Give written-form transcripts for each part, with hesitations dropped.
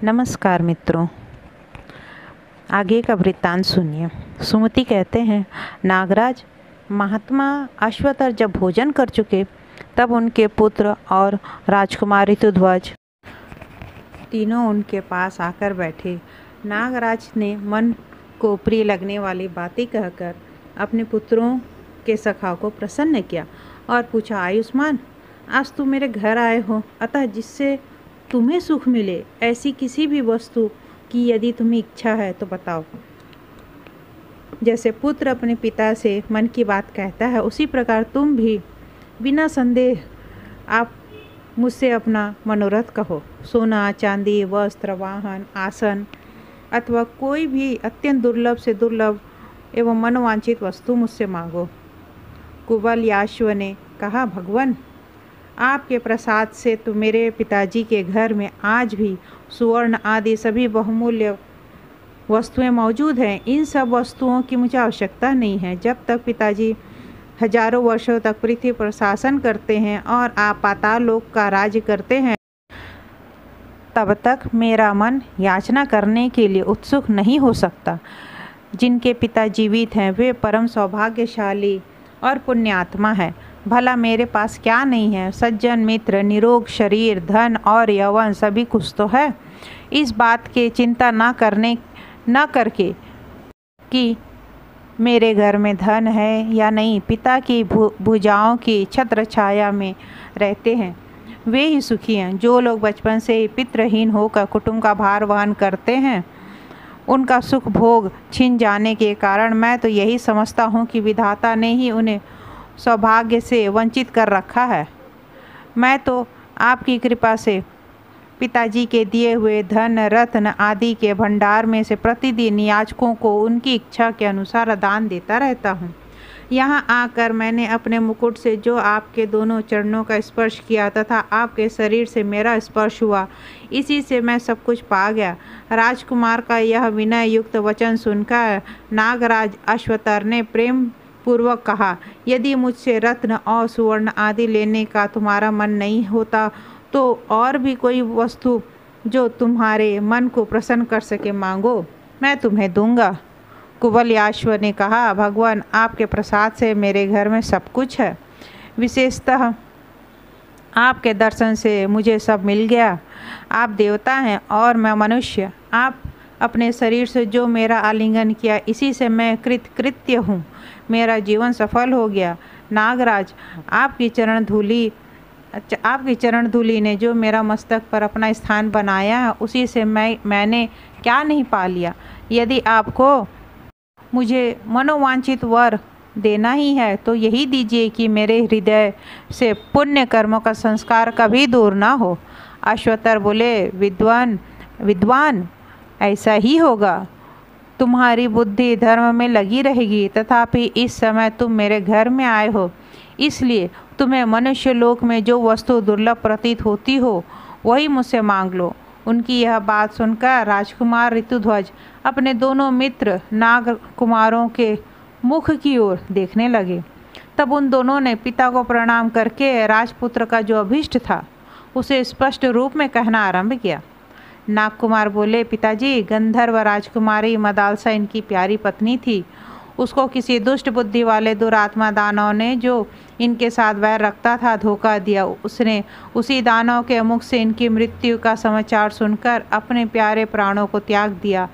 नमस्कार मित्रों, आगे का वृत्तांत सुनिए। सुमति कहते हैं, नागराज महात्मा अश्वतर जब भोजन कर चुके तब उनके पुत्र और राजकुमार ऋतुध्वज तीनों उनके पास आकर बैठे। नागराज ने मन को प्रिय लगने वाली बातें कहकर अपने पुत्रों के सखा को प्रसन्न किया और पूछा, आयुष्मान, आज तुम मेरे घर आए हो, अतः जिससे तुम्हें सुख मिले ऐसी किसी भी वस्तु की यदि तुम्हें इच्छा है तो बताओ। जैसे पुत्र अपने पिता से मन की बात कहता है, उसी प्रकार तुम भी बिना संदेह आप मुझसे अपना मनोरथ कहो। सोना, चांदी, वस्त्र, वाहन, आसन अथवा कोई भी अत्यंत दुर्लभ से दुर्लभ एवं मनोवांछित वस्तु मुझसे मांगो। कुवलयाश्व ने कहा, भगवान, आपके प्रसाद से तो मेरे पिताजी के घर में आज भी सुवर्ण आदि सभी बहुमूल्य वस्तुएं मौजूद हैं। इन सब वस्तुओं की मुझे आवश्यकता नहीं है। जब तक पिताजी हजारों वर्षों तक पृथ्वी पर शासन करते हैं और आप पाताल लोक का राज्य करते हैं, तब तक मेरा मन याचना करने के लिए उत्सुक नहीं हो सकता। जिनके पिता जीवित हैं वे परम सौभाग्यशाली और पुण्यात्मा है। भला मेरे पास क्या नहीं है? सज्जन मित्र, निरोग शरीर, धन और यौवन सभी कुछ तो है। इस बात की चिंता न करके कि मेरे घर में धन है या नहीं, पिता की भुजाओं की छत्र छाया में रहते हैं वे ही सुखी हैं। जो लोग बचपन से ही पितृहीन होकर कुटुंब का भार वहन करते हैं, उनका सुख भोग छिन जाने के कारण मैं तो यही समझता हूँ कि विधाता ने ही उन्हें सौभाग्य से वंचित कर रखा है। मैं तो आपकी कृपा से पिताजी के दिए हुए धन रत्न आदि के भंडार में से प्रतिदिन याचकों को उनकी इच्छा के अनुसार दान देता रहता हूँ। यहाँ आकर मैंने अपने मुकुट से जो आपके दोनों चरणों का स्पर्श किया तथा आपके शरीर से मेरा स्पर्श हुआ, इसी से मैं सब कुछ पा गया। राजकुमार का यह विनय युक्त वचन सुनकर नागराज अश्वतर ने प्रेम पूर्वक कहा, यदि मुझसे रत्न और सुवर्ण आदि लेने का तुम्हारा मन नहीं होता तो और भी कोई वस्तु जो तुम्हारे मन को प्रसन्न कर सके मांगो, मैं तुम्हें दूंगा। कुवलयाश्व ने कहा, भगवान, आपके प्रसाद से मेरे घर में सब कुछ है। विशेषतः आपके दर्शन से मुझे सब मिल गया। आप देवता हैं और मैं मनुष्य। आप अपने शरीर से जो मेरा आलिंगन किया, इसी से मैं कृतकृत्य हूँ। मेरा जीवन सफल हो गया। नागराज, आपकी चरण धूलि ने जो मेरा मस्तक पर अपना स्थान बनाया है, उसी से मैंने क्या नहीं पा लिया। यदि आपको मुझे मनोवांछित वर देना ही है तो यही दीजिए कि मेरे हृदय से पुण्य कर्मों का संस्कार कभी दूर ना हो। अश्वतर बोले, विद्वान, ऐसा ही होगा। तुम्हारी बुद्धि धर्म में लगी रहेगी, तथापि इस समय तुम मेरे घर में आए हो, इसलिए तुम्हें मनुष्य लोक में जो वस्तु दुर्लभ प्रतीत होती हो वही मुझसे मांग लो। उनकी यह बात सुनकर राजकुमार ऋतुध्वज अपने दोनों मित्र नाग कुमारों के मुख की ओर देखने लगे। तब उन दोनों ने पिता को प्रणाम करके राजपुत्र का जो अभीष्ट था उसे स्पष्ट रूप में कहना आरंभ किया। नागकुमार बोले, पिताजी, गंधर्व राजकुमारी मदालसा इनकी प्यारी पत्नी थी। उसको किसी दुष्ट बुद्धि वाले दुरात्मा दानव ने, जो इनके साथ वैर रखता था, धोखा दिया। उसने उसी दानव के मुख से इनकी मृत्यु का समाचार सुनकर अपने प्यारे प्राणों को त्याग दिया।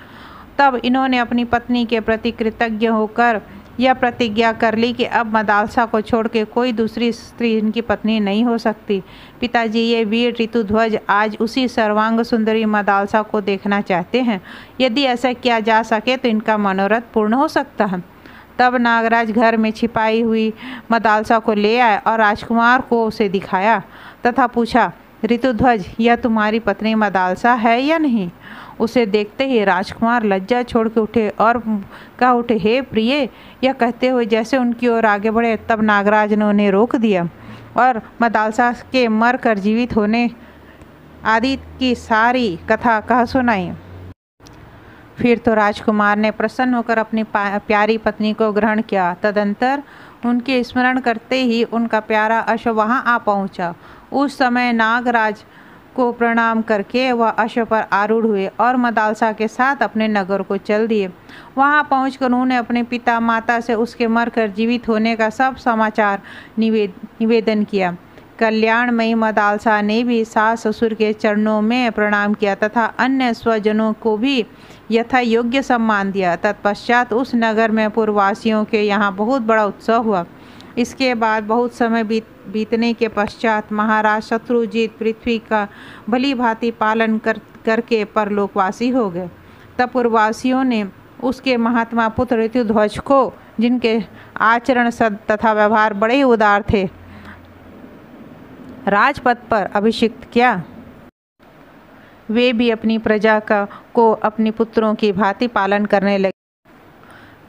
तब इन्होंने अपनी पत्नी के प्रति कृतज्ञ होकर यह प्रतिज्ञा कर ली कि अब मदालसा को छोड़ के कोई दूसरी स्त्री इनकी पत्नी नहीं हो सकती। पिताजी, ये वीर ऋतुध्वज आज उसी सर्वांग सुंदरी मदालसा को देखना चाहते हैं। यदि ऐसा किया जा सके तो इनका मनोरथ पूर्ण हो सकता है। तब नागराज घर में छिपाई हुई मदालसा को ले आए और राजकुमार को उसे दिखाया तथा पूछा, ऋतुध्वज, यह तुम्हारी पत्नी मदालसा है या नहीं? उसे देखते ही राजकुमार लज्जा छोड़ के उठे और कह उठे, हे प्रिय। यह कहते हुए जैसे उनकी ओर आगे बढ़े, तब नागराज ने उन्हें रोक दिया और मदालसा के मर कर जीवित होने आदि की सारी कथा कह सुनाई। फिर तो राजकुमार ने प्रसन्न होकर अपनी प्यारी पत्नी को ग्रहण किया। तदंतर उनके स्मरण करते ही उनका प्यारा अश्व वहाँ आ पहुँचा। उस समय नागराज को प्रणाम करके वह अश्व पर आरूढ़ हुए और मदालसा के साथ अपने नगर को चल दिए। वहां पहुंचकर उन्होंने अपने पिता माता से उसके मरकर जीवित होने का सब समाचार निवेदन किया। कल्याणमयी मदालसा ने भी सास ससुर के चरणों में प्रणाम किया तथा अन्य स्वजनों को भी यथा योग्य सम्मान दिया। तत्पश्चात उस नगर में पूर्ववासियों के यहाँ बहुत बड़ा उत्सव हुआ। इसके बाद बहुत समय बीतने के पश्चात महाराज शत्रुजीत पृथ्वी का भली भांति पालन करके परलोकवासी हो गए। तब पूर्ववासियों ने उसके महात्मा पुत्र ऋतुध्वज को, जिनके आचरण सद तथा व्यवहार बड़े ही उदार थे, राजपद पर अभिषिक्त किया। वे भी अपनी प्रजा को अपने पुत्रों की भांति पालन करने लगे।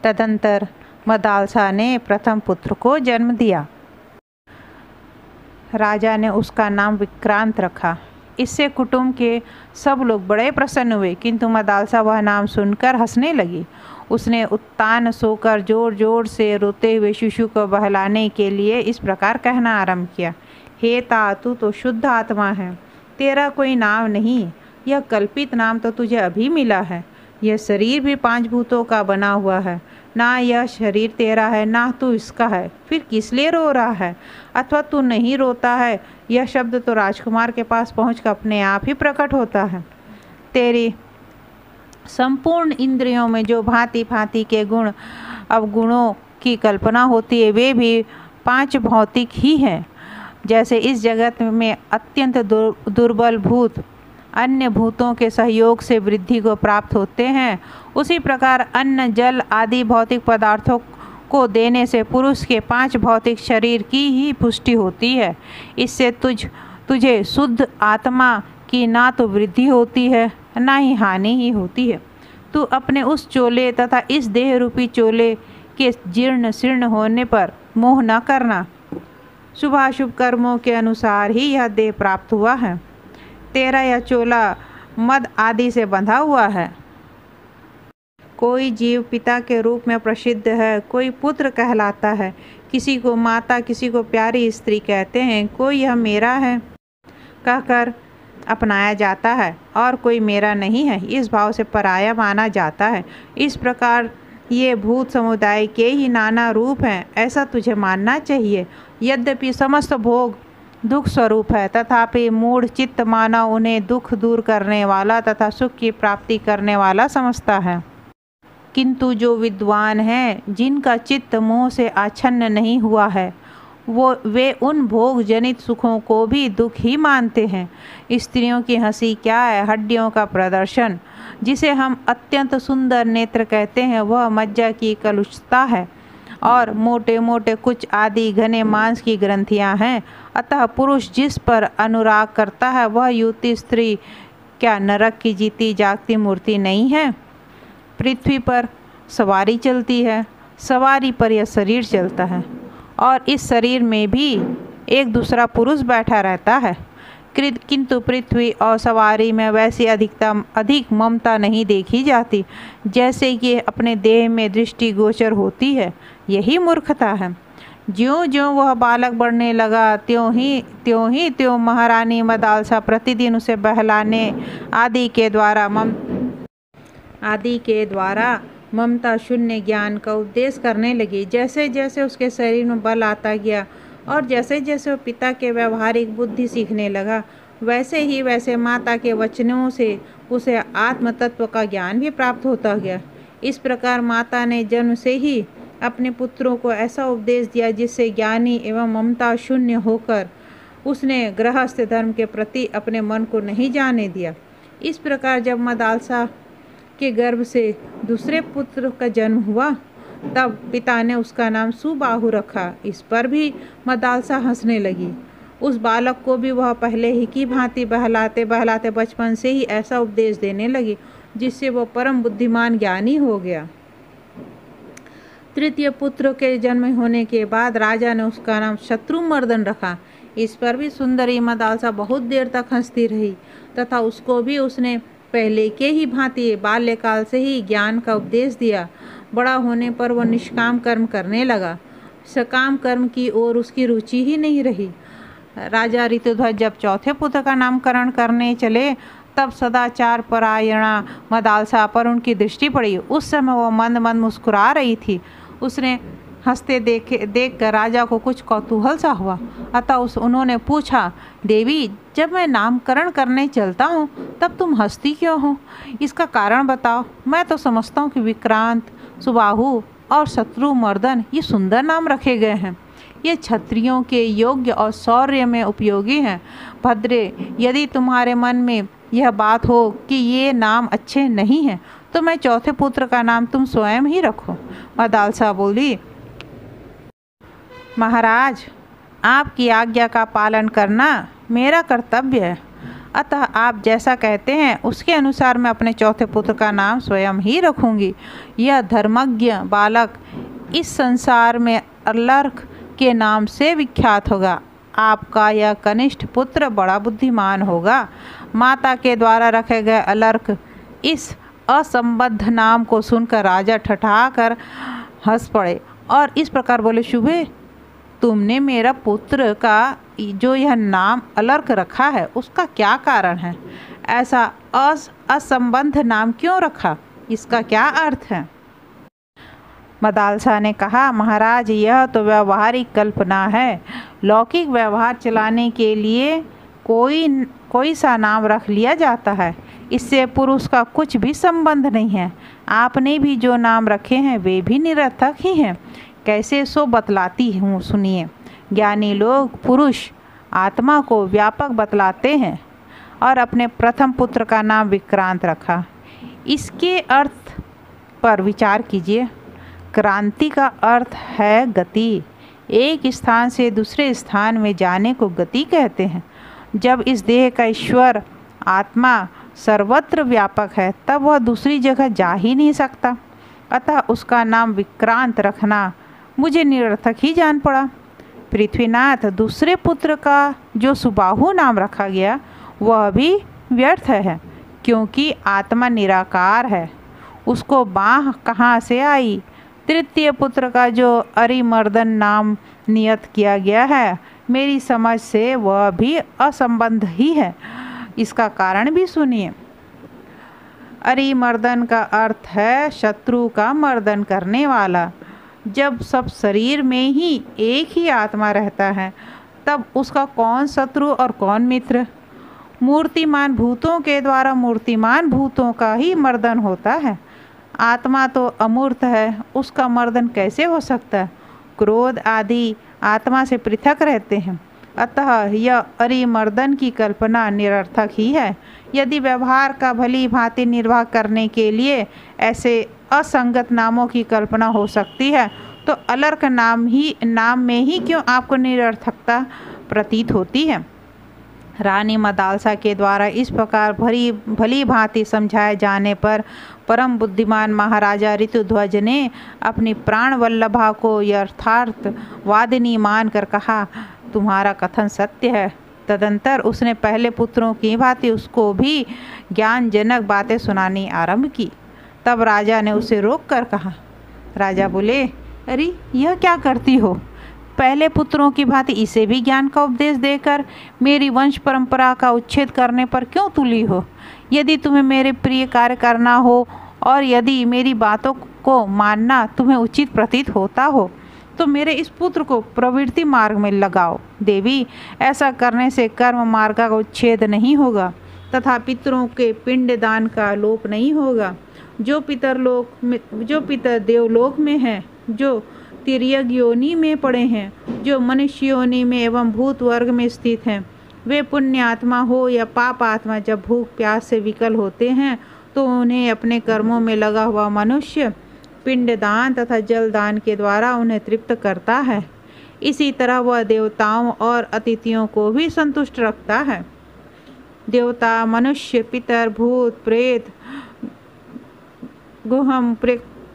तदंतर मदालसा ने प्रथम पुत्र को जन्म दिया। राजा ने उसका नाम विक्रांत रखा। इससे कुटुंब के सब लोग बड़े प्रसन्न हुए, किंतु मदालसा वह नाम सुनकर हंसने लगी। उसने उत्तान सोकर जोर जोर से रोते हुए शिशु को बहलाने के लिए इस प्रकार कहना आरंभ किया। हे ता, तू तो शुद्ध आत्मा है, तेरा कोई नाम नहीं, यह कल्पित नाम तो तुझे अभी मिला है। यह शरीर भी 5 भूतों का बना हुआ है, ना यह शरीर तेरा है ना तू इसका है, फिर किस लिए रो रहा है? अथवा तू नहीं रोता है, यह शब्द तो राजकुमार के पास पहुंचकर अपने आप ही प्रकट होता है। तेरी संपूर्ण इंद्रियों में जो भांति भांति के गुण अवगुणों की कल्पना होती है, वे भी 5 भौतिक ही हैं। जैसे इस जगत में अत्यंत दुर्बल भूत अन्य भूतों के सहयोग से वृद्धि को प्राप्त होते हैं, उसी प्रकार अन्न जल आदि भौतिक पदार्थों को देने से पुरुष के 5 भौतिक शरीर की ही पुष्टि होती है। इससे तुझे शुद्ध आत्मा की ना तो वृद्धि होती है ना ही हानि ही होती है। तू अपने उस चोले तथा इस देह रूपी चोले के जीर्ण शीर्ण होने पर मोह न करना। शुभाशुभ कर्मों के अनुसार ही यह देह प्राप्त हुआ है। तेरा यह चोला मद आदि से बंधा हुआ है। कोई जीव पिता के रूप में प्रसिद्ध है, कोई पुत्र कहलाता है, किसी को माता, किसी को प्यारी स्त्री कहते हैं, कोई यह मेरा है कहकर अपनाया जाता है और कोई मेरा नहीं है इस भाव से पराया माना जाता है। इस प्रकार ये भूत समुदाय के ही नाना रूप हैं, ऐसा तुझे मानना चाहिए। यद्यपि समस्त भोग दुख स्वरूप है, तथापि मूढ़ चित्त मानव उन्हें दुख दूर करने वाला तथा सुख की प्राप्ति करने वाला समझता है। किंतु जो विद्वान हैं, जिनका चित्त मोह से आच्छन्न नहीं हुआ है, वे उन भोग जनित सुखों को भी दुख ही मानते हैं। स्त्रियों की हंसी क्या है? हड्डियों का प्रदर्शन, जिसे हम अत्यंत सुंदर नेत्र कहते हैं, वह मज्जा की कलुषता है और मोटे मोटे कुछ आदि घने मांस की ग्रंथियां हैं। अतः पुरुष जिस पर अनुराग करता है, वह युवती स्त्री क्या नरक की जीती जागती मूर्ति नहीं है? पृथ्वी पर सवारी चलती है, सवारी पर यह शरीर चलता है और इस शरीर में भी एक दूसरा पुरुष बैठा रहता है। किंतु पृथ्वी और सवारी में वैसी अधिक ममता नहीं देखी जाती जैसे कि अपने देह में दृष्टि गोचर होती है। यही मूर्खता है। ज्यों ज्यों वह बालक बढ़ने लगा, त्यों महारानी मदालसा प्रतिदिन उसे बहलाने आदि के द्वारा ममता शून्य ज्ञान का उपदेश करने लगी। जैसे जैसे उसके शरीर में बल आता गया और जैसे जैसे वो पिता के व्यवहारिक बुद्धि सीखने लगा, वैसे माता के वचनों से उसे आत्म तत्व का ज्ञान भी प्राप्त होता गया। इस प्रकार माता ने जन्म से ही अपने पुत्रों को ऐसा उपदेश दिया जिससे ज्ञानी एवं ममता शून्य होकर उसने गृहस्थ धर्म के प्रति अपने मन को नहीं जाने दिया। इस प्रकार जब मदालसा के गर्भ से दूसरे पुत्र का जन्म हुआ, तब पिता ने उसका नाम सुबाहु रखा। इस पर भी मदालसा हंसने लगी। उस बालक को भी वह पहले ही की भांति बहलाते बहलाते बचपन से ही ऐसा उपदेश देने लगी जिससे वह परम बुद्धिमान ज्ञानी हो गया। तृतीय पुत्र के जन्म होने के बाद राजा ने उसका नाम शत्रुमर्दन रखा। इस पर भी सुंदरी मदालसा बहुत देर तक हंसती रही तथा उसको भी उसने पहले के ही भांति बाल्यकाल से ही ज्ञान का उपदेश दिया। बड़ा होने पर वह निष्काम कर्म करने लगा। सकाम कर्म की ओर उसकी रुचि ही नहीं रही। राजा ऋतुध्वज जब चौथे पुत्र का नामकरण करने चले तब सदाचार परायणा मदालसा पर उनकी दृष्टि पड़ी। उस समय वह मंद मंद मुस्कुरा रही थी। उसने हंसते देखकर राजा को कुछ कौतूहल सा हुआ। अतः उन्होंने पूछा, देवी, जब मैं नामकरण करने चलता हूँ तब तुम हंसती क्यों हो? इसका कारण बताओ। मैं तो समझता हूँ कि विक्रांत, सुबाहु और शत्रुमर्दन ये सुंदर नाम रखे गए हैं। ये क्षत्रियों के योग्य और शौर्य में उपयोगी हैं। भद्रे, यदि तुम्हारे मन में यह बात हो कि ये नाम अच्छे नहीं हैं तो मैं चौथे पुत्र का नाम तुम स्वयं ही रखो। मदालसा बोली, महाराज, आपकी आज्ञा का पालन करना मेरा कर्तव्य है। अतः आप जैसा कहते हैं उसके अनुसार मैं अपने चौथे पुत्र का नाम स्वयं ही रखूंगी। यह धर्मज्ञ बालक इस संसार में अलर्क के नाम से विख्यात होगा। आपका यह कनिष्ठ पुत्र बड़ा बुद्धिमान होगा। माता के द्वारा रखे गए अलर्क इस असंबद्ध नाम को सुनकर राजा ठठाकर हंस पड़े और इस प्रकार बोले, शुभे, तुमने मेरा पुत्र का जो यह नाम अलर्क रखा है उसका क्या कारण है? ऐसा असंबद्ध नाम क्यों रखा? इसका क्या अर्थ है? मदालसा ने कहा, महाराज, यह तो व्यवहारिक कल्पना है। लौकिक व्यवहार चलाने के लिए कोई सा नाम रख लिया जाता है। इससे पुरुष का कुछ भी संबंध नहीं है। आपने भी जो नाम रखे हैं वे भी निरर्थक ही हैं। कैसे सो बतलाती हूँ, सुनिए। ज्ञानी लोग पुरुष आत्मा को व्यापक बतलाते हैं और अपने प्रथम पुत्र का नाम विक्रांत रखा। इसके अर्थ पर विचार कीजिए। क्रांति का अर्थ है गति। एक स्थान से दूसरे स्थान में जाने को गति कहते हैं। जब इस देह का ईश्वर आत्मा सर्वत्र व्यापक है तब वह दूसरी जगह जा ही नहीं सकता। अतः उसका नाम विक्रांत रखना मुझे निरर्थक ही जान पड़ा। पृथ्वीनाथ, दूसरे पुत्र का जो सुबाहु नाम रखा गया वह भी व्यर्थ है, क्योंकि आत्मा निराकार है। उसको बाह कहाँ से आई? तृतीय पुत्र का जो अरिमर्दन नाम नियत किया गया है, मेरी समझ से वह भी असंबद्ध ही है। इसका कारण भी सुनिए। अरिमर्दन का अर्थ है शत्रु का मर्दन करने वाला। जब सब शरीर में ही एक ही आत्मा रहता है तब उसका कौन शत्रु और कौन मित्र? मूर्तिमान भूतों के द्वारा मूर्तिमान भूतों का ही मर्दन होता है। आत्मा तो अमूर्त है, उसका मर्दन कैसे हो सकता है? क्रोध आदि आत्मा से पृथक रहते हैं। अतः यह अरिमर्दन की कल्पना निरर्थक ही है। यदि व्यवहार का भली भांति निर्वाह करने के लिए ऐसे असंगत नामों की कल्पना हो सकती है तो अलर्क नाम में ही क्यों आपको निरर्थकता प्रतीत होती है? रानी मदालसा के द्वारा इस प्रकार भली भांति समझाए जाने पर परम बुद्धिमान महाराजा ऋतुध्वज ने अपनी प्राण वल्लभा को यथार्थ वादिनी मानकर कहा, तुम्हारा कथन सत्य है। तदंतर उसने पहले पुत्रों की भांति उसको भी ज्ञानजनक बातें सुनानी आरंभ की। तब राजा ने उसे रोक कर कहा। राजा बोले, अरे यह क्या करती हो? पहले पुत्रों की भांति इसे भी ज्ञान का उपदेश देकर मेरी वंश परंपरा का उच्छेद करने पर क्यों तुली हो? यदि तुम्हें मेरे प्रिय कार्य करना हो और यदि मेरी बातों को मानना तुम्हें उचित प्रतीत होता हो तो मेरे इस पुत्र को प्रवृत्ति मार्ग में लगाओ। देवी, ऐसा करने से कर्म मार्ग का उच्छेद नहीं होगा तथा पितरों के पिंड दान का लोप नहीं होगा। जो पितर देवलोक में हैं, जो तिर्यक योनि में पड़े हैं, जो मनुष्य योनि में एवं भूत वर्ग में स्थित हैं, वे पुण्य आत्मा हो या पाप आत्मा जब भूख प्यास से विकल होते हैं तो उन्हें अपने कर्मों में लगा हुआ मनुष्य पिंडदान तथा जलदान के द्वारा उन्हें तृप्त करता है। इसी तरह वह देवताओं और अतिथियों को भी संतुष्ट रखता है। देवता, मनुष्य, पितर, भूत, प्रेत, गुहम,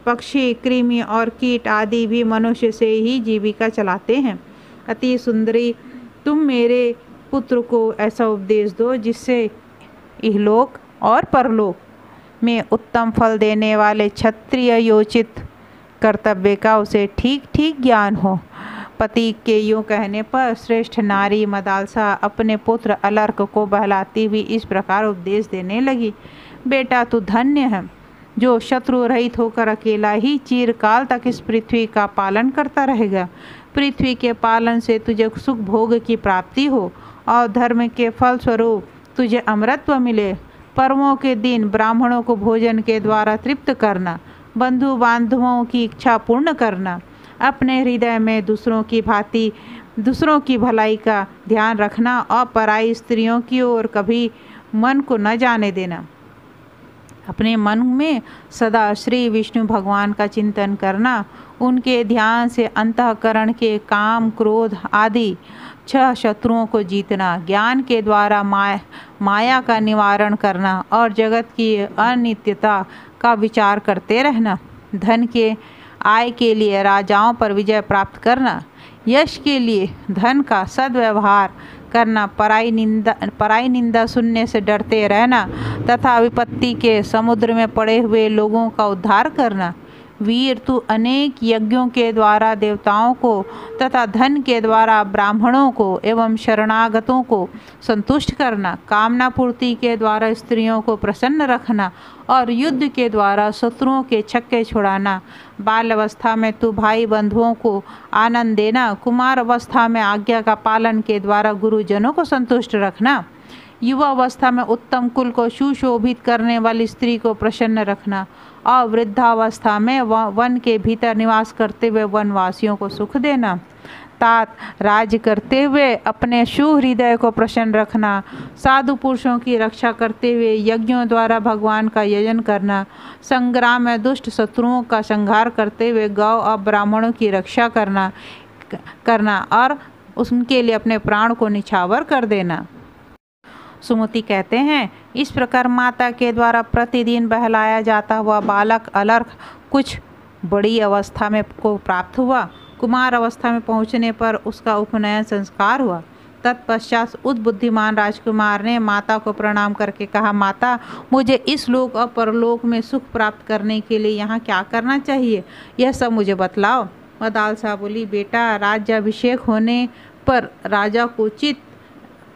पक्षी, कृमि और कीट आदि भी मनुष्य से ही जीविका चलाते हैं। अति सुंदरी, तुम मेरे पुत्र को ऐसा उपदेश दो जिससे इहलोक और परलोक में उत्तम फल देने वाले क्षत्रिय योचित कर्तव्य का उसे ठीक ठीक ज्ञान हो। पति के यूँ कहने पर श्रेष्ठ नारी मदालसा अपने पुत्र अलर्क को बहलाती हुई इस प्रकार उपदेश देने लगी। बेटा, तू धन्य है जो शत्रु रहित होकर अकेला ही चिरकाल तक इस पृथ्वी का पालन करता रहेगा। पृथ्वी के पालन से तुझे सुख भोग की प्राप्ति हो और धर्म के फल स्वरूप तुझे अमरत्व मिले। पर्वों के दिन ब्राह्मणों को भोजन के द्वारा तृप्त करना, बंधु बांधवों की इच्छा पूर्ण करना, अपने हृदय में दूसरों की भलाई का ध्यान रखना और पराई स्त्रियों की ओर कभी मन को न जाने देना। अपने मन में सदा श्री विष्णु भगवान का चिंतन करना, उनके ध्यान से अंतःकरण के काम क्रोध आदि 6 शत्रुओं को जीतना, ज्ञान के द्वारा माया का निवारण करना और जगत की अनित्यता का विचार करते रहना, धन के आय के लिए राजाओं पर विजय प्राप्त करना, यश के लिए धन का सद्व्यवहार करना, पराई निंदा सुनने से डरते रहना तथा विपत्ति के समुद्र में पड़े हुए लोगों का उद्धार करना। वीर, तू अनेक यज्ञों के द्वारा देवताओं को तथा धन के द्वारा ब्राह्मणों को एवं शरणागतों को संतुष्ट करना, कामना पूर्ति के द्वारा स्त्रियों को प्रसन्न रखना और युद्ध के द्वारा शत्रुओं के छक्के छुड़ाना। बाल अवस्था में तू भाई बंधुओं को आनंद देना, कुमार अवस्था में आज्ञा का पालन के द्वारा गुरुजनों को संतुष्ट रखना, युवा अवस्था में उत्तम कुल को सुशोभित करने वाली स्त्री को प्रसन्न रखना और वृद्धावस्था में वन के भीतर निवास करते हुए वनवासियों को सुख देना। तात, राज्य करते हुए अपने सुहृदय को प्रसन्न रखना, साधु पुरुषों की रक्षा करते हुए यज्ञों द्वारा भगवान का यजन करना, संग्राम में दुष्ट शत्रुओं का संहार करते हुए गौ और ब्राह्मणों की रक्षा करना और उनके लिए अपने प्राण को निछावर कर देना। सुमति कहते हैं, इस प्रकार माता के द्वारा प्रतिदिन बहलाया जाता हुआ बालक अलर्क कुछ बड़ी अवस्था में को प्राप्त हुआ। कुमार अवस्था में पहुंचने पर उसका उपनयन संस्कार हुआ। तत्पश्चात उस बुद्धिमान राजकुमार ने माता को प्रणाम करके कहा, माता, मुझे इस लोक और परलोक में सुख प्राप्त करने के लिए यहाँ क्या करना चाहिए, यह सब मुझे बतलाओ। मदालसा बोली, बेटा, राज्याभिषेक होने पर राजा को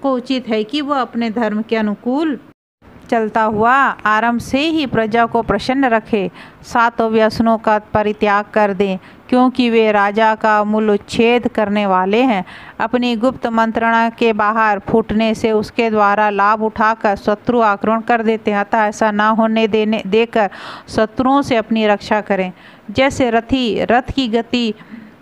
उचित है कि वह अपने धर्म के अनुकूल चलता हुआ आरंभ से ही प्रजा को प्रसन्न रखे, 7 व्यसनों का परित्याग कर दें, क्योंकि वे राजा का मूल उच्छेद करने वाले हैं। अपनी गुप्त मंत्रणा के बाहर फूटने से उसके द्वारा लाभ उठाकर शत्रु आक्रमण कर देते हैं, अतः ऐसा ना होने देकर शत्रुओं से अपनी रक्षा करें। जैसे रथ की गति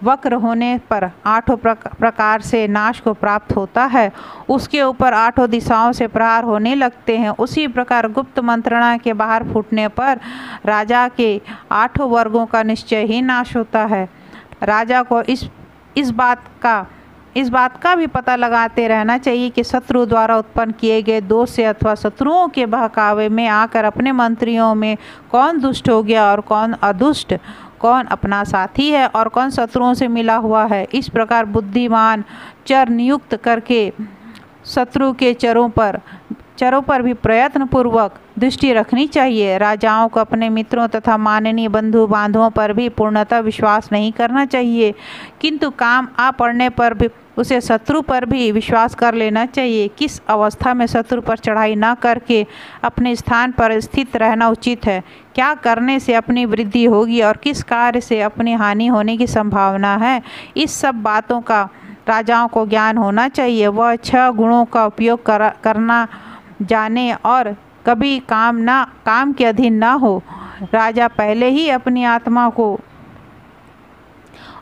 वक्र होने पर 8 प्रकार से नाश को प्राप्त होता है, उसके ऊपर 8 दिशाओं से प्रहार होने लगते हैं, उसी प्रकार गुप्त मंत्रणा के बाहर फूटने पर राजा के 8 वर्गों का निश्चय ही नाश होता है। राजा को इस बात का भी पता लगाते रहना चाहिए कि शत्रु द्वारा उत्पन्न किए गए दोष से अथवा शत्रुओं के बहकावे में आकर अपने मंत्रियों में कौन दुष्ट हो गया और कौन अदुष्ट, कौन अपना साथी है और कौन शत्रुओं से मिला हुआ है। इस प्रकार बुद्धिमान चर नियुक्त करके शत्रु के चरों पर भी प्रयत्न पूर्वक दृष्टि रखनी चाहिए। राजाओं को अपने मित्रों तथा माननीय बंधु बांधवों पर भी पूर्णतः विश्वास नहीं करना चाहिए, किंतु काम आ पड़ने पर भी उसे शत्रु पर भी विश्वास कर लेना चाहिए। किस अवस्था में शत्रु पर चढ़ाई न करके अपने स्थान पर स्थित रहना उचित है, क्या करने से अपनी वृद्धि होगी और किस कार्य से अपनी हानि होने की संभावना है, इस सब बातों का राजाओं को ज्ञान होना चाहिए। वह 6 गुणों का उपयोग करना जाने और कभी काम के अधीन ना हो। राजा पहले ही अपनी आत्मा को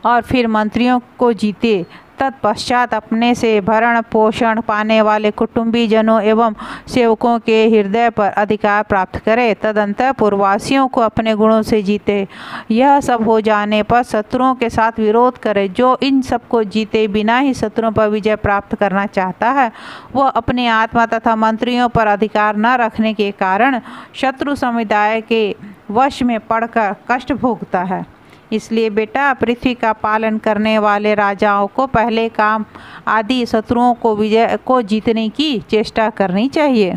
और फिर मंत्रियों को जीते, तत्पश्चात अपने से भरण पोषण पाने वाले कुटुंबी जनों एवं सेवकों के हृदय पर अधिकार प्राप्त करे, तदंतर पूर्ववासियों को अपने गुणों से जीते। यह सब हो जाने पर शत्रुओं के साथ विरोध करे। जो इन सब को जीते बिना ही शत्रुओं पर विजय प्राप्त करना चाहता है, वह अपनी आत्मा तथा मंत्रियों पर अधिकार न रखने के कारण शत्रु समुदाय के वश में पड़कर कष्ट भोगता है। इसलिए बेटा, पृथ्वी का पालन करने वाले राजाओं को पहले काम आदि शत्रुओं को जीतने की चेष्टा करनी चाहिए।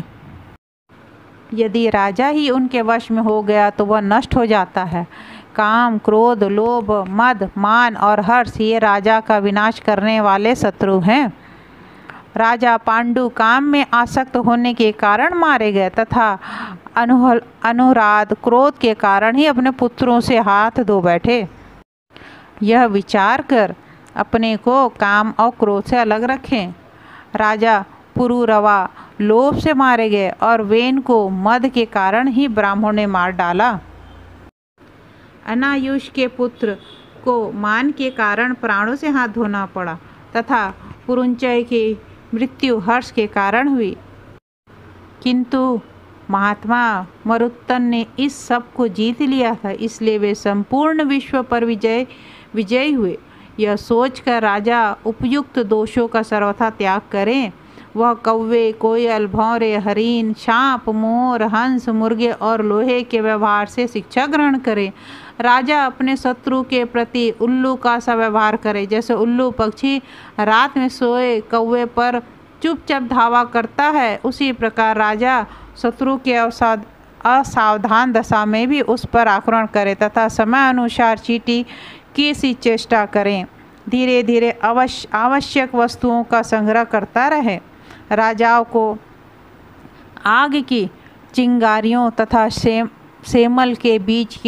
यदि राजा ही उनके वश में हो गया तो वह नष्ट हो जाता है, काम, क्रोध, लोभ, मद, मान और हर्ष ये राजा का विनाश करने वाले शत्रु हैं। राजा पांडु काम में आसक्त होने के कारण मारे गए तथा अनुराग, क्रोध के कारण ही अपने पुत्रों से हाथ धो बैठे। यह विचार कर अपने को काम और क्रोध से अलग रखें। राजा पुरुरवा लोभ से मारे गए और वेन को मद के कारण ही ब्राह्मण ने मार डाला। अनायुष के पुत्र को मान के कारण प्राणों से हाथ धोना पड़ा तथा पुरुंचय की मृत्यु हर्ष के कारण हुई। किंतु महात्मा मरुत्तन ने इस सब को जीत लिया था, इसलिए वे संपूर्ण विश्व पर विजयी हुए। यह सोचकर राजा उपयुक्त दोषों का सर्वथा त्याग करें। वह कौवे, कोयल, भौरे, हरिण, सांप, मोर, हंस, मुर्गे और लोहे के व्यवहार से शिक्षा ग्रहण करे। राजा अपने शत्रु के प्रति उल्लू का सा व्यवहार करे। जैसे उल्लू पक्षी रात में सोए कौवे पर चुपचाप धावा करता है, उसी प्रकार राजा शत्रु के असावधान दशा में भी उस पर आक्रमण करे तथा समय अनुसार चींटी की सी चेष्टा करें। धीरे धीरे आवश्यक वस्तुओं का संग्रह करता रहे। राजाओं को आग की चिंगारियों तथा सेमल के बीच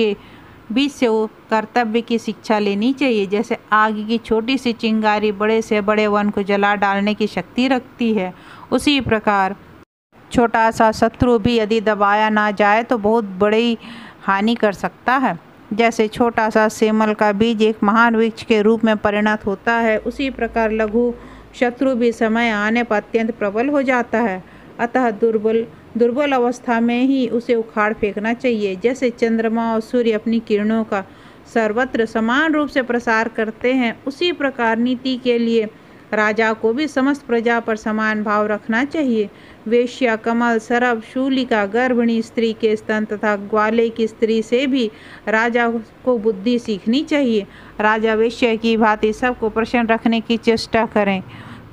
से कर्तव्य की शिक्षा लेनी चाहिए। जैसे आग की छोटी सी चिंगारी बड़े से बड़े वन को जला डालने की शक्ति रखती है, उसी प्रकार छोटा सा शत्रु भी यदि दबाया ना जाए तो बहुत बड़ी हानि कर सकता है। जैसे छोटा सा सेमल का बीज एक महान वृक्ष के रूप में परिणत होता है, उसी प्रकार लघु शत्रु भी समय आने पर अत्यंत प्रबल हो जाता है। अतः दुर्बल अवस्था में ही उसे उखाड़ फेंकना चाहिए। जैसे चंद्रमा और सूर्य अपनी किरणों का सर्वत्र समान रूप से प्रसार करते हैं, उसी प्रकार नीति के लिए राजा को भी समस्त प्रजा पर समान भाव रखना चाहिए। वेश्या, कमल, सरभ, शूलिका, गर्भिणी स्त्री के स्तन तथा ग्वाले की स्त्री से भी राजा को बुद्धि सीखनी चाहिए। राजा वेश्या की भांति सबको प्रसन्न रखने की चेष्टा करें।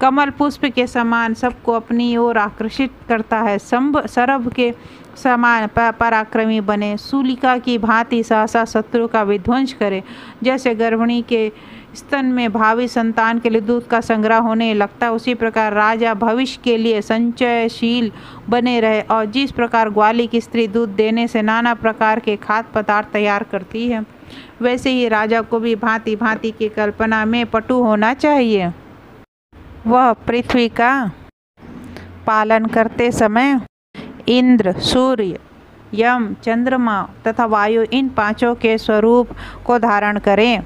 कमल पुष्प के समान सबको अपनी ओर आकर्षित करता है। सरभ के समान पराक्रमी बने। शूलिका की भांति सहसा शत्रु का विध्वंस करे। जैसे गर्भिणी के स्तन में भावी संतान के लिए दूध का संग्रह होने लगता है, उसी प्रकार राजा भविष्य के लिए संचयशील बने रहे। और जिस प्रकार ग्वाली की स्त्री दूध देने से नाना प्रकार के खाद्य पदार्थ तैयार करती है, वैसे ही राजा को भी भांति भांति की कल्पना में पटु होना चाहिए। वह पृथ्वी का पालन करते समय इंद्र, सूर्य, यम, चंद्रमा तथा वायु इन पांचों के स्वरूप को धारण करें।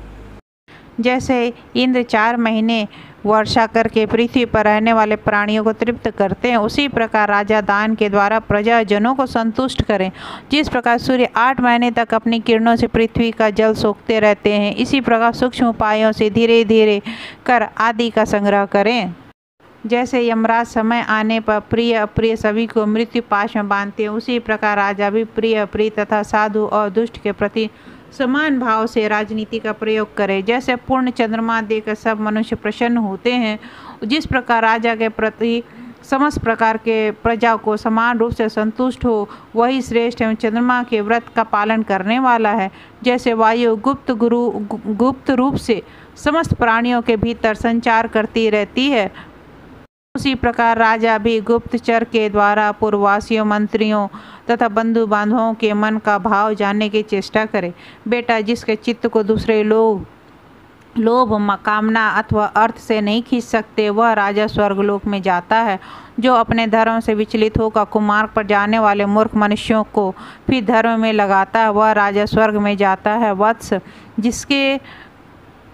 जैसे इंद्र 4 महीने वर्षा करके पृथ्वी पर रहने वाले प्राणियों को तृप्त करते हैं, उसी प्रकार राजा दान के द्वारा प्रजाजनों को संतुष्ट करें। जिस प्रकार सूर्य 8 महीने तक अपनी किरणों से पृथ्वी का जल सोखते रहते हैं, इसी प्रकार सूक्ष्म उपायों से धीरे धीरे कर आदि का संग्रह करें। जैसे यमराज समय आने पर प्रिय अप्रिय सभी को मृत्यु पाश में बांधते हैं, उसी प्रकार राजा भी प्रिय अप्रिय तथा साधु और दुष्ट के प्रति समान भाव से राजनीति का प्रयोग करे। जैसे पूर्ण चंद्रमा देकर सब मनुष्य प्रसन्न होते हैं, जिस प्रकार राजा के प्रति समस्त प्रकार के प्रजा को समान रूप से संतुष्ट हो, वही श्रेष्ठ एवं चंद्रमा के व्रत का पालन करने वाला है। जैसे वायु गुप्त रूप से समस्त प्राणियों के भीतर संचार करती रहती है, उसी प्रकार राजा भी गुप्तचर के द्वारा पूर्ववासियों, मंत्रियों तथा बंधु बांधवों के मन का भाव जानने की चेष्टा करे। बेटा जिसके चित्त को दूसरे लोभ, कामना अथवा अर्थ से नहीं खींच सकते, वह राजा स्वर्गलोक में जाता है। जो अपने धर्म से विचलित होकर कुमार्ग पर जाने वाले मूर्ख मनुष्यों को फिर धर्म में लगाता है, वह राजा स्वर्ग में जाता है। वत्स, जिसके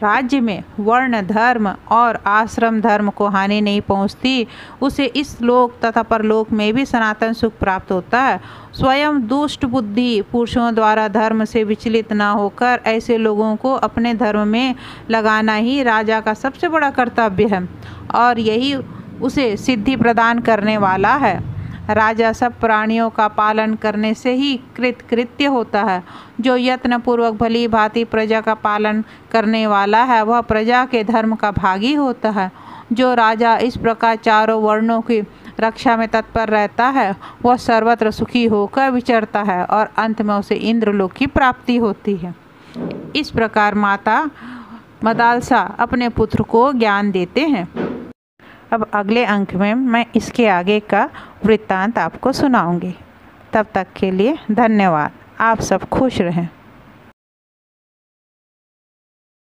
राज्य में वर्ण धर्म और आश्रम धर्म को हानि नहीं पहुंचती, उसे इस लोक तथा परलोक में भी सनातन सुख प्राप्त होता है। स्वयं दुष्ट बुद्धि पुरुषों द्वारा धर्म से विचलित न होकर ऐसे लोगों को अपने धर्म में लगाना ही राजा का सबसे बड़ा कर्तव्य है और यही उसे सिद्धि प्रदान करने वाला है। राजा सब प्राणियों का पालन करने से ही कृतकृत्य होता है। जो यत्न पूर्वक भली भांति प्रजा का पालन करने वाला है, वह प्रजा के धर्म का भागी होता है। जो राजा इस प्रकार चारों वर्णों की रक्षा में तत्पर रहता है, वह सर्वत्र सुखी होकर विचरता है और अंत में उसे इंद्रलोक की प्राप्ति होती है। इस प्रकार माता मदालसा अपने पुत्र को ज्ञान देते हैं। अब अगले अंक में मैं इसके आगे का वृत्तांत आपको सुनाऊंगी। तब तक के लिए धन्यवाद। आप सब खुश रहें।